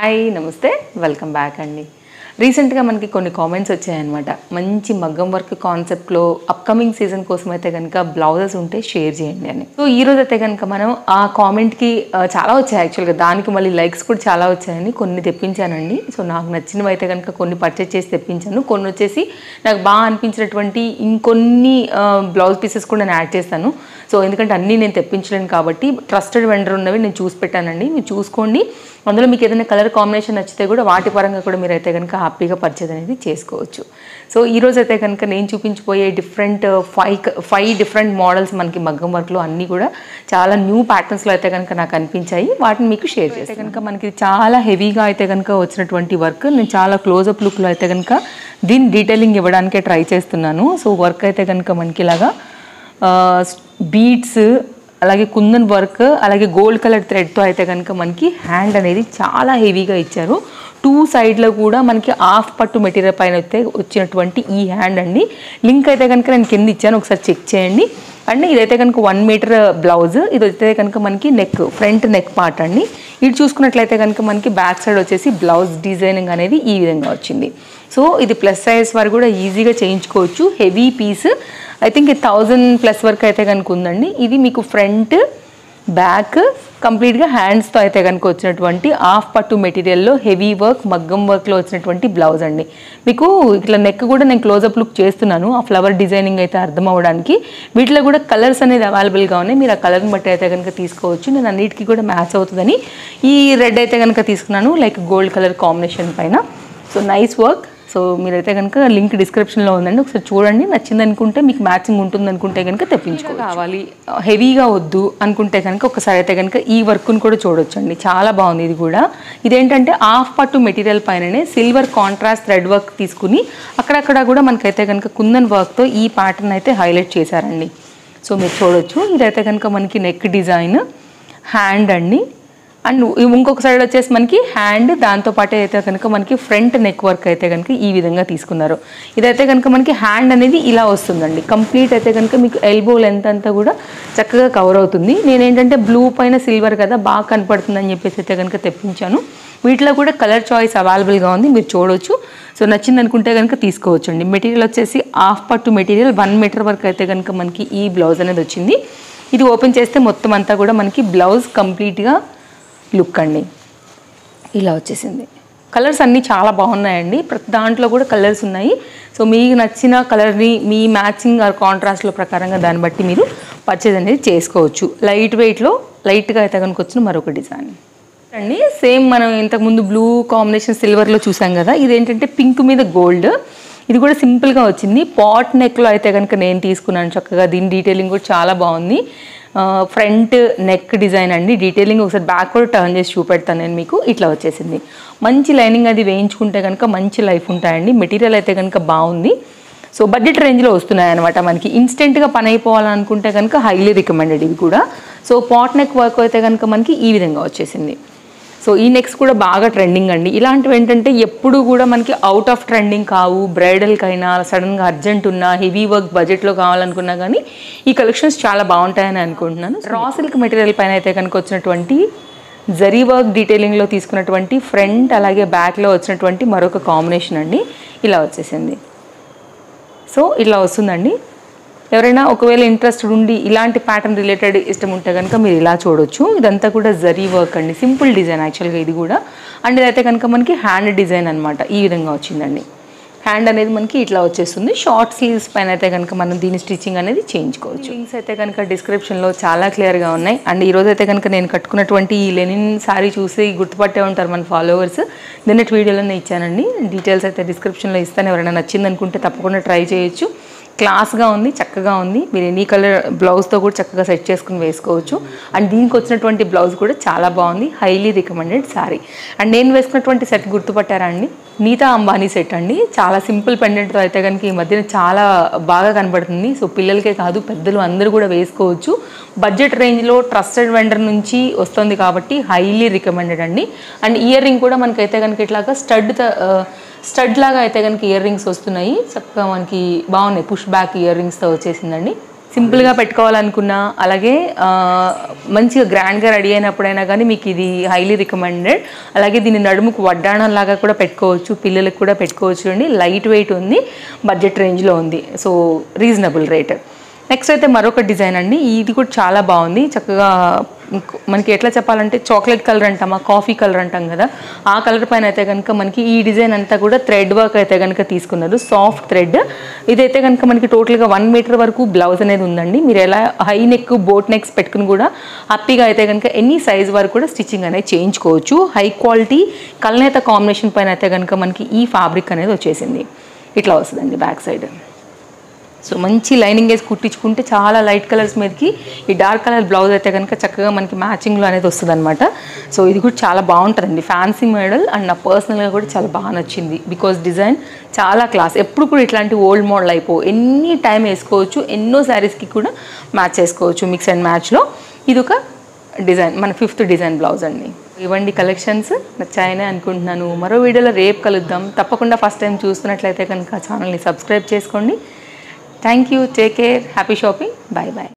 Hi నమస్తే welcome back అండి. రీసెంట్గా మనకి కొన్ని కామెంట్స్ వచ్చాయన్నమాట. మంచి మగ్గం వర్క్ కాన్సెప్ట్లో అప్కమింగ్ సీజన్ కోసం అయితే కనుక బ్లౌజెస్ ఉంటే షేర్ చేయండి అని. సో ఈరోజు అయితే కనుక మనం ఆ కామెంట్కి చాలా వచ్చాయి యాక్చువల్గా. దానికి మళ్ళీ లైక్స్ కూడా చాలా వచ్చాయని కొన్ని తెప్పించానండి. సో నాకు నచ్చినవి అయితే కనుక కొన్ని పర్చేస్ చేసి తెప్పించాను. కొన్ని వచ్చేసి నాకు బాగా అనిపించినటువంటి ఇంకొన్ని బ్లౌజ్ పీసెస్ కూడా నేను యాడ్ చేస్తాను. సో ఎందుకంటే అన్నీ నేను తెప్పించలేను కాబట్టి ట్రస్టెడ్ వెండర్ ఉన్నవి నేను చూసి పెట్టానండి. మీరు చూసుకోండి. అందులో మీకు ఏదైనా కలర్ కాంబినేషన్ నచ్చితే కూడా వాటి పరంగా కూడా మీరు అయితే కనుక హ్యాపీగా పర్చేజ్ అనేది చేసుకోవచ్చు. సో ఈరోజు అయితే కనుక నేను చూపించిపోయే ఫైవ్ డిఫరెంట్ మోడల్స్ మనకి మగ్గం వర్క్లో అన్నీ కూడా చాలా న్యూ ప్యాటర్న్స్లో అయితే కనుక నాకు అనిపించాయి. వాటిని మీకు షేర్ చేస్తే కనుక మనకి చాలా హెవీగా అయితే కనుక వచ్చినటువంటి వర్క్ నేను చాలా క్లోజప్ లుక్లో అయితే కనుక దీన్ని డీటెయిలింగ్ ఇవ్వడానికే ట్రై చేస్తున్నాను. సో వర్క్ అయితే కనుక మనకి ఇలాగా బీడ్స్, అలాగే కుందన్ వర్క్, అలాగే గోల్డ్ కలర్ థ్రెడ్తో అయితే కనుక మనకి హ్యాండ్ అనేది చాలా హెవీగా ఇచ్చారు. టూ సైడ్లో కూడా మనకి హాఫ్ పట్టు మెటీరియల్ పైన అయితే వచ్చినటువంటి ఈ హ్యాండ్ అండి. లింక్ అయితే కనుక నేను కింద ఇచ్చాను, ఒకసారి చెక్ చేయండి. అండ్ ఇదైతే కనుక 1 మీటర్ బ్లౌజ్. ఇది అయితే కనుక మనకి ఫ్రంట్ నెక్ పార్ట్ అండి. ఇది చూసుకున్నట్లయితే కనుక మనకి బ్యాక్ సైడ్ వచ్చేసి బ్లౌజ్ డిజైనింగ్ అనేది ఈ విధంగా వచ్చింది. సో ఇది ప్లస్ సైజ్ వారు కూడా ఈజీగా చేయించుకోవచ్చు. హెవీ పీస్, ఐ థింక్ 1000+ వరకు అయితే కనుక ఉందండి. ఇది మీకు ఫ్రంట్ బ్యాక్ కంప్లీట్గా హ్యాండ్స్తో అయితే కనుక వచ్చినటువంటి హాఫ్ పట్టు మెటీరియల్లో హెవీ వర్క్ మగ్గం వర్క్లో వచ్చినటువంటి బ్లౌజ్ అండి. మీకు ఇట్లా నెక్ కూడా నేను క్లోజప్ లుక్ చేస్తున్నాను, ఆ ఫ్లవర్ డిజైనింగ్ అయితే అర్థం అవ్వడానికి. వీటిలో కూడా కలర్స్ అనేది అవైలబుల్గా ఉన్నాయి. మీరు ఆ కలర్ని బట్టి అయితే కనుక తీసుకోవచ్చు. నేను అన్నిటికీ కూడా మ్యాచ్ అవుతుందని ఈ రెడ్ అయితే కనుక తీసుకున్నాను, లైక్ గోల్డ్ కలర్ కాంబినేషన్ పైన. So nice work. సో మీరైతే కనుక లింక్ డిస్క్రిప్షన్లో ఉందండి, ఒకసారి చూడండి. నచ్చింది అనుకుంటే, మీకు మ్యాచింగ్ ఉంటుంది అనుకుంటే కనుక తెప్పించుకో. కావాలి హెవీగా వద్దు అనుకుంటే కనుక ఒకసారి అయితే కనుక ఈ వర్క్ను కూడా చూడొచ్చండి. చాలా బాగుంది. ఇది కూడా ఇదేంటంటే హాఫ్ పట్టు మెటీరియల్ పైననే సిల్వర్ కాంట్రాస్ట్ థ్రెడ్ వర్క్ తీసుకుని అక్కడక్కడ కూడా మనకైతే కనుక కుందన్ వర్క్తో ఈ ప్యాటర్న్ అయితే హైలైట్ చేశారండి. సో మీరు చూడొచ్చు. ఇదైతే కనుక మనకి నెక్ డిజైన్, హ్యాండ్ అండి. అండ్ ఇంకొక సైడ్ వచ్చేసి మనకి హ్యాండ్, దాంతోపాటు అయితే కనుక మనకి ఫ్రంట్ నెక్ వర్క్ అయితే కనుక ఈ విధంగా తీసుకున్నారు. ఇదైతే కనుక మనకి హ్యాండ్ అనేది ఇలా వస్తుందండి. కంప్లీట్ అయితే కనుక మీకు ఎల్బో లెంత్ అంతా కూడా చక్కగా కవర్ అవుతుంది. నేనేంటంటే బ్లూ పైన సిల్వర్ కదా బాగా కనపడుతుందని చెప్పేసి అయితే కనుక తెప్పించాను. వీటిలో కూడా కలర్ చాయిస్ అవైలబుల్గా ఉంది, మీరు చూడవచ్చు. సో నచ్చింది అనుకుంటే కనుక తీసుకోవచ్చు అండి. మెటీరియల్ వచ్చేసి హాఫ్ పట్టు మెటీరియల్ 1 మీటర్ వరకు అయితే కనుక మనకి ఈ బ్లౌజ్ అనేది వచ్చింది. ఇది ఓపెన్ చేస్తే మొత్తం అంతా కూడా మనకి బ్లౌజ్ కంప్లీట్గా లుక్ అండి ఇలా వచ్చేసింది. కలర్స్ అన్నీ చాలా బాగున్నాయండి. ప్రతి దాంట్లో కూడా కలర్స్ ఉన్నాయి. సో మీకు నచ్చిన కలర్ని మీ మ్యాచింగ్ ఆర్ కాంట్రాస్ట్లో ప్రకారంగా దాన్ని బట్టి మీరు పర్చేజ్ అనేది చేసుకోవచ్చు. లైట్ వెయిట్లో లైట్గా అయితే కనుక వచ్చిన మరొక డిజైన్ అండి. సేమ్ మనం ఇంతకుముందు బ్లూ కాంబినేషన్ సిల్వర్లో చూసాం కదా, ఇదేంటంటే పింక్ మీద గోల్డ్. ఇది కూడా సింపుల్గా వచ్చింది. పాట్ నెక్లో అయితే కనుక నేను తీసుకున్నాను చక్కగా. దీని డీటెయిలింగ్ కూడా చాలా బాగుంది. ఫ్రంట్ నెక్ డిజైన్ అండి. డీటెయిలింగ్ ఒకసారి బ్యాక్ కూడా టర్న్ చేసి చూపెడతాను నేను మీకు. ఇట్లా వచ్చేసింది. మంచి లైనింగ్ అది వేయించుకుంటే కనుక మంచి లైఫ్ ఉంటాయండి. మెటీరియల్ అయితే కనుక బాగుంది. సో బడ్జెట్ రేంజ్లో వస్తున్నాయి అనమాట. మనకి ఇన్స్టెంట్గా పని అయిపోవాలనుకుంటే కనుక హైలీ రికమెండెడ్ ఇవి కూడా. సో పాట్ నెక్ వర్క్ అయితే కనుక మనకి ఈ విధంగా వచ్చేసింది. సో ఈ నెక్స్ కూడా బాగా ట్రెండింగ్ అండి. ఇలాంటివి ఏంటంటే ఎప్పుడు కూడా మనకి అవుట్ ఆఫ్ ట్రెండింగ్ కావు. బ్రైడల్కైనా సడన్గా అర్జెంట్ ఉన్నా, హెవీ వర్క్ బడ్జెట్లో కావాలనుకున్నా కానీ ఈ కలెక్షన్స్ చాలా బాగుంటాయని అనుకుంటున్నాను. రా సిల్క్ మెటీరియల్ పైన అయితే కనుక వచ్చినటువంటి జరీ వర్క్ డీటెయిలింగ్లో తీసుకున్నటువంటి ఫ్రంట్ అలాగే బ్యాక్లో వచ్చినటువంటి మరొక కాంబినేషన్ అండి. ఇలా వచ్చేసింది. సో ఇలా వస్తుందండి. ఎవరైనా ఒకవేళ ఇంట్రెస్టెడ్ ఉండి ఇలాంటి ప్యాటర్న్ రిలేటెడ్ ఇష్టం ఉంటే కనుక మీరు ఇలా చూడొచ్చు. ఇదంతా కూడా జరీ వర్క్ అండి. సింపుల్ డిజైన్ యాక్చువల్గా ఇది కూడా. అండ్ ఇదైతే కనుక మనకి హ్యాండ్ డిజైన్ అనమాట. ఈ విధంగా వచ్చిందండి. హ్యాండ్ అనేది మనకి ఇట్లా వచ్చేస్తుంది. షార్ట్ స్లీవ్స్ పైన అయితే కనుక మనం దీని స్టిచ్చింగ్ అనేది చేయించుకోవచ్చు. లింక్స్ అయితే కనుక డిస్క్రిప్షన్లో చాలా క్లియర్గా ఉన్నాయి. అండ్ ఈరోజు అయితే కనుక నేను కట్టుకున్నటువంటి ఈ లెనిన్ శారీ చూసి గుర్తుపట్టే ఉంటారు మన ఫాలోవర్స్. నిన్నటి వీడియోలోనే ఇచ్చానండి. డీటెయిల్స్ అయితే డిస్క్రిప్షన్లో ఇస్తాను. ఎవరైనా నచ్చింది అనుకుంటే తప్పకుండా ట్రై చేయొచ్చు. క్లాస్గా ఉంది, చక్కగా ఉంది. మీరు ఎనీ కలర్ బ్లౌజ్తో కూడా చక్కగా సెట్ చేసుకుని వేసుకోవచ్చు. అండ్ దీనికి వచ్చినటువంటి బ్లౌజ్ కూడా చాలా బాగుంది. Highly recommended sari. అండ్ నేను వేసుకున్నటువంటి సెట్ గుర్తుపట్టారా అండి? నీతా అంబానీ సెట్ అండి. చాలా సింపుల్ పెండెంట్తో అయితే కనుక ఈ మధ్యన చాలా బాగా కనబడుతుంది. సో పిల్లలకే కాదు పెద్దలు అందరూ కూడా వేసుకోవచ్చు. బడ్జెట్ రేంజ్లో ట్రస్టెడ్ వెండర్ నుంచి వస్తుంది కాబట్టి హైలీ రికమెండెడ్ అండి. అండ్ ఇయర్ రింగ్ కూడా మనకైతే కనుక ఇట్లాగా స్టడ్ లాగా అయితే కనుక ఇయర్ రింగ్స్ వస్తున్నాయి. చక్కగా మనకి బాగున్నాయి. పుష్ బ్యాక్ ఇయర్ రింగ్స్తో వచ్చేసిందండి. సింపుల్గా పెట్టుకోవాలనుకున్నా, అలాగే మంచిగా గ్రాండ్గా రెడీ అయినప్పుడైనా కానీ మీకు ఇది హైలీ రికమెండెడ్. అలాగే దీన్ని నడుముకు వడ్డాణం లాగా కూడా పెట్టుకోవచ్చు, పిల్లలకు కూడా పెట్టుకోవచ్చు అండి. లైట్ వెయిట్ ఉంది, బడ్జెట్ రేంజ్లో ఉంది, సో రీజనబుల్ రేట్. నెక్స్ట్ అయితే మరొక డిజైన్ అండి. ఇది కూడా చాలా బాగుంది. చక్కగా మనకి ఎట్లా చెప్పాలంటే చాక్లెట్ కలర్ అంటామా, కాఫీ కలర్ అంటాం కదా, ఆ కలర్ పైన అయితే కనుక మనకి ఈ డిజైన్ అంతా కూడా థ్రెడ్ వర్క్ అయితే కనుక తీసుకున్నారు, సాఫ్ట్ థ్రెడ్. ఇదైతే కనుక మనకి టోటల్గా 1 మీటర్ వరకు బ్లౌజ్ అనేది ఉందండి. మీరు ఎలా హై నెక్, బోట్ నెక్స్ పెట్టుకుని కూడా హ్యాపీగా అయితే కనుక ఎన్ని సైజ్ వరకు కూడా స్టిచ్చింగ్ అనేది చేయించుకోవచ్చు. హై క్వాలిటీ కల్నేత కాంబినేషన్ పైన అయితే కనుక మనకి ఈ ఫ్యాబ్రిక్ అనేది వచ్చేసింది. ఇట్లా వస్తుందండి బ్యాక్ సైడ్. సో మంచి లైనింగ్ వేసి కుట్టించుకుంటే చాలా లైట్ కలర్స్ మీదకి ఈ డార్క్ కలర్ బ్లౌజ్ అయితే కనుక చక్కగా మనకి మ్యాచింగ్లో అనేది వస్తుంది అనమాట. సో ఇది కూడా చాలా బాగుంటుందండి, ఫ్యాన్సీ మోడల్. అండ్ నా పర్సనల్గా కూడా చాలా బాగా నచ్చింది, బికాస్ డిజైన్ చాలా క్లాస్. ఎప్పుడు కూడా ఇట్లాంటి ఓల్డ్ మోడల్ అయిపో ఎన్ని టైం వేసుకోవచ్చు, ఎన్నో శారీస్కి కూడా మ్యాచ్ చేసుకోవచ్చు, మిక్స్ అండ్ మ్యాచ్లో. ఇది ఒక డిజైన్, మన 5th డిజైన్ బ్లౌజ్ అండి. ఇవ్వండి కలెక్షన్స్, నచ్చాయని అనుకుంటున్నాను. మరో వీడియోలో రేపు కలుద్దాం. తప్పకుండా ఫస్ట్ టైం చూస్తున్నట్లయితే కనుక ఛానల్ని సబ్స్క్రైబ్ చేసుకోండి. Thank you. Take care. Happy shopping. Bye bye.